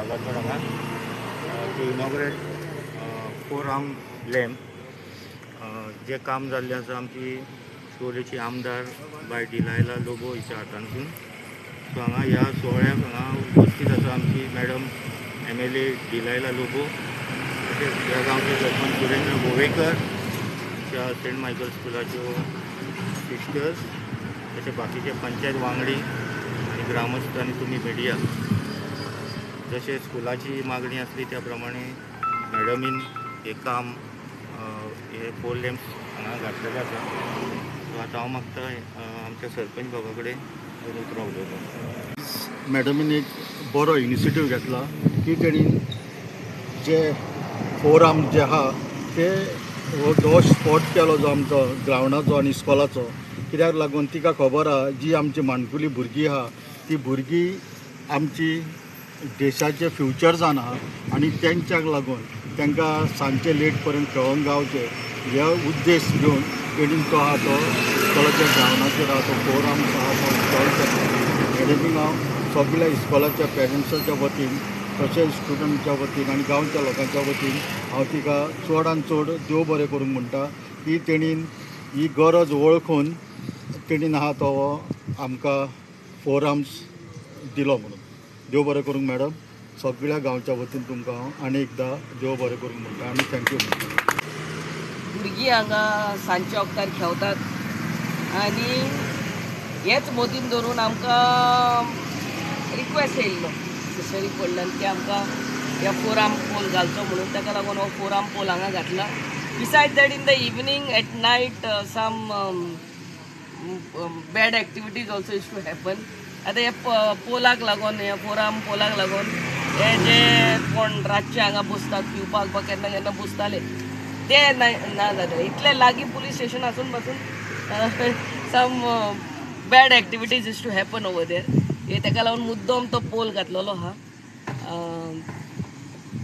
वागातोर हांगा to inaugurate 4 arm lamp जे काम जाल्लें आसा आमची शिवोलेची आमदार बाय डिलायला लोबो हिच्या हातांतून. सो हांगा ह्या सोहळ्याक हांगा उपस्थित आसा आमची मॅडम MLA डिलायला लोबो, तशेंच ह्या गांवचे सरपंच सुरेंद्र गोवेकर, त्या सेंट मायकल स्कुलाच्यो सिस्टर्स, तसे बाकीचे पंचायत वांगडी आणि ग्रामस्थ आणि तुम्ही मिडिया. जसे स्कुलाची मागणी असली त्या प्रमाणे मॅडमीन हे काम हे 4 लॅम्प्स हांगा घातलेले आसा. सो आतां हांव मागता आमच्या सरपंच बाबा कडेन उतरां उलोवपाक. मॅडमीन एक बरो इनिशिएटीव घेतला की तेणी जे 4 आर्म जे आहा ते हो स्पॉट केलो जो आमचो ग्रावंडाचो आनी इस्कॉलाचो. कित्याक लागून तिका खबर आहा जी आमची माणकुली भुरगीं आहा ती भुरगीं आमची देशाचे फ्युचर जावन आहा आनी तेंच्याक लागून तांकां सांजचे लेट पर्यंत खेळोंक गावचे हे उद्देश घेवन तेणीन तो आहा तो इस्कॉलाच्या ग्रावंडाचेर आहा तो 4 आर्म्स आहा तो इन्स्टॉल केला. हेडींग हांव सगळ्या इस्कॉलाच्या पेरंट्साच्या वतीन तशेंच स्टुडंटच्या वतीन आनी गांवच्या लोकांच्या वतीन हांव तिका चडांत चड देव बरें करूंक म्हणटा की तेणीन ही गरज वळखून तेणीन आहा तो आमकां 4 आर्म्स दिलो म्हणून. देव बरें करूंक मॅडम. सगळ्या गांवच्या वतीन तुमकां हांव आनी एकदां देव बरें करूंक म्हणटा आनी थँक्यू म्हणटा. भुरगीं हांगा सांजचे वखदार खेळटात आनी हेच मोतीन धरून आमकां रिक्वेस्ट येयल्लो सोशरी कडल्यान की आमकां ह्या 4 आर्म पोल घालचो म्हणून. ताका लागून हो 4 आर्म पोल हांगा घातला. Beside that in the evening at night some bad activities also is to happen. आतां हे पोलाक लागून ह्या 4 आर्म पोलाक लागून हे जे कोण रातचे हांगा बसतात पिवपाक वा केन्ना केन्ना बसताले ते ना जाले. इतले लागीं पुलीस स्टेशन आसून पासून some bad activities is to happen over there. हे ताका लागून मुद्दम तो पोल घातलेलो आहा.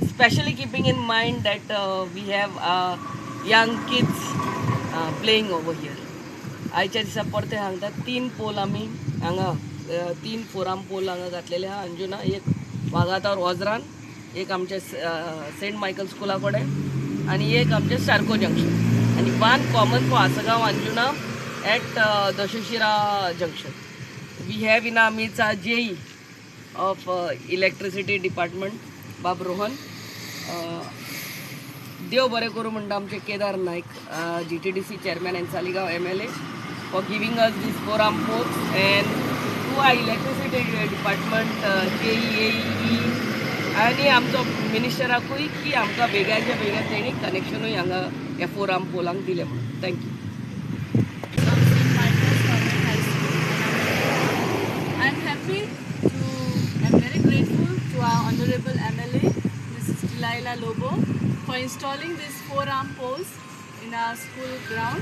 Specially keeping in mind that we have young kids playing over here. आयच्या दिसा परते सांगतात 3 पोल आमी हांगा 3 4 आर्म पोल हांगा घातलेले आहा अंजुना. एक वागातोर ओझरान, एक आमचे सेंट मायकल स्कुला कडेन आनी एक आमचे सारको जंक्शन आनी 1 common for Assagao Anjuna at Dashashira junction. We have in our midst our JE of electricity department Bab Rohan. देव बरें करूं म्हणटा आमचे Kedar Naik GTDC chairman and Saligao MLA for giving us these 4 arm poles and to our electricity department JE आनी आमचो मिनिस्टराकूय की आमकां बेगाच्या बेगा तेणी कनेक्शनूय हांगा ह्या 4 आर्म पोलांक दिलें म्हणून. Thank you. I'm very grateful to our Honorable MLA, Mrs. Delilah Lobo, for installing these 4 arm poles in our school ground.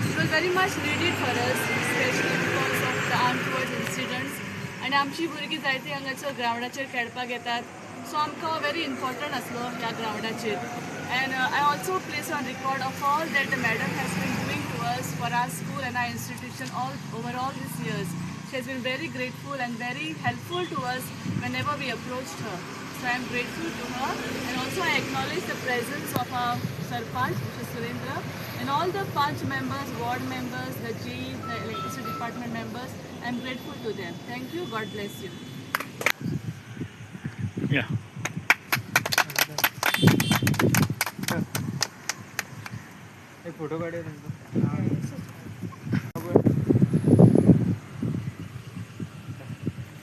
It was very much needed for us, especially because of the armed towards incidents. And आमची भुरगीं जायती हांगाच्या ग्रावंडाचेर खेळपाक येतात. So आमकां very important आसलो ह्या ग्रावंडाचेर. And I also place on record of all that the madam has been doing to us for our school and our institution over all these years. She has been very grateful and very helpful to us whenever we approached her. So I am grateful to her, and also I acknowledge the presence of our Sarpanch, Mr. Surendra, and all the Panch members, ward members, the JE, the electricity department members. I am grateful to them. Thank you. God bless you. Yeah. एक photo काढूया त्यांचा.